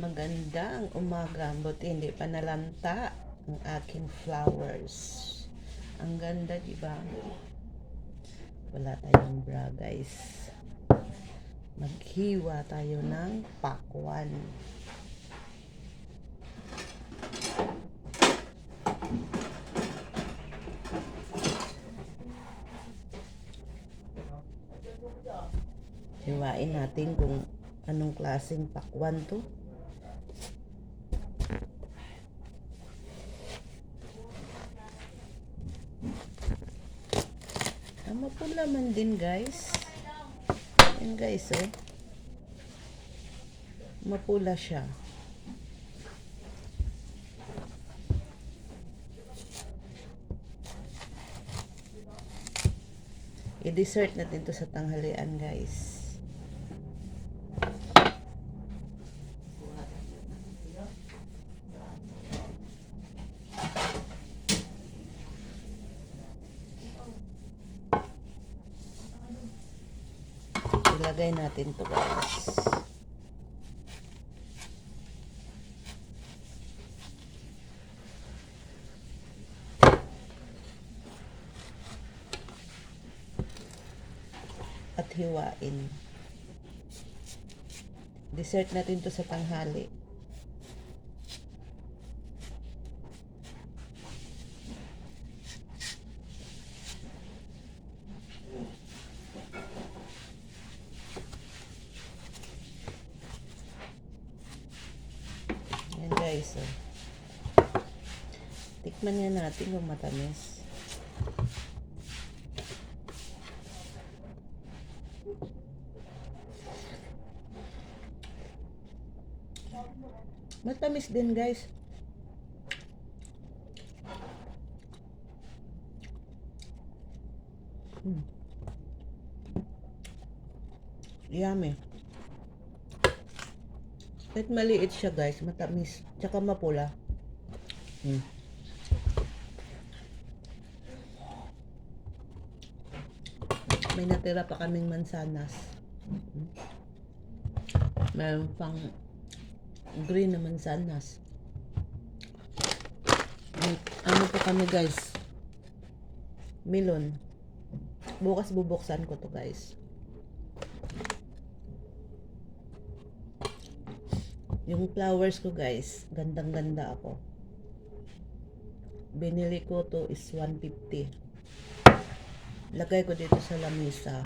Magandang umaga, buti hindi pa nalanta ang aking flowers. Ang ganda, di ba? Wala tayong bra, guys. Maghiwa tayo ng pakwan. Hiwain natin kung anong klaseng pakwan to. Mapula man din, guys. Yan, guys, oh. Mapula siya. I-dessert natin to sa tanghalian, guys. Ilagay natin to, guys. At hiwain. Dessert natin to sa tanghali. Yan, guys, oh. Tikman nga natin kung matamis. Matamis din, guys. Yummy. Kahit maliit siya, guys, matamis. Tsaka mapula. May natira pa kaming mansanas. Mayroon pang green na mansanas. Ano pa kami, guys? Melon. Bukas bubuksan ko to, guys. Yung flowers ko, guys, gandang-ganda ako. Binili ko to is 150. Lagay ko dito sa lamesa.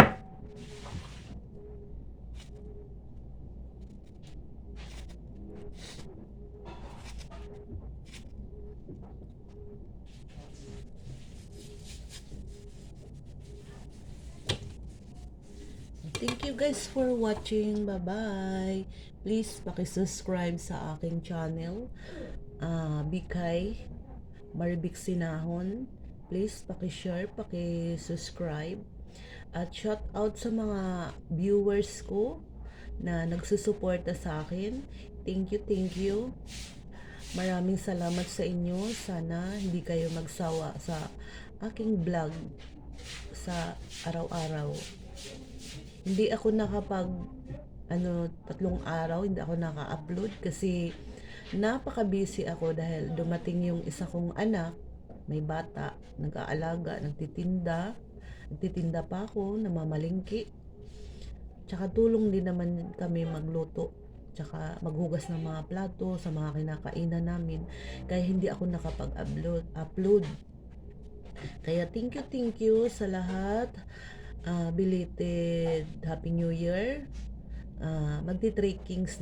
Thank you, guys, for watching. Bye-bye. Please paki-subscribe sa aking channel. Bikay Maribik Sinahon. Please paki-share, paki-subscribe. At shout out sa mga viewers ko na nagsusuporta sa akin. Thank you, thank you. Maraming salamat sa inyo. Sana hindi kayo magsawa sa aking vlog sa araw-araw. Hindi ako nakapag 3 araw hindi ako naka-upload kasi napaka-busy ako dahil dumating yung isa kong anak, may bata, nag-aalaga, nagtitinda pa ako, namamalingki. Tsaka tulong din naman kami magluto, tsaka maghugas ng mga plato sa mga kinakainan namin, kaya hindi ako nakapag-upload. Kaya thank you sa lahat. Belated Happy New Year. Magti-3 Kings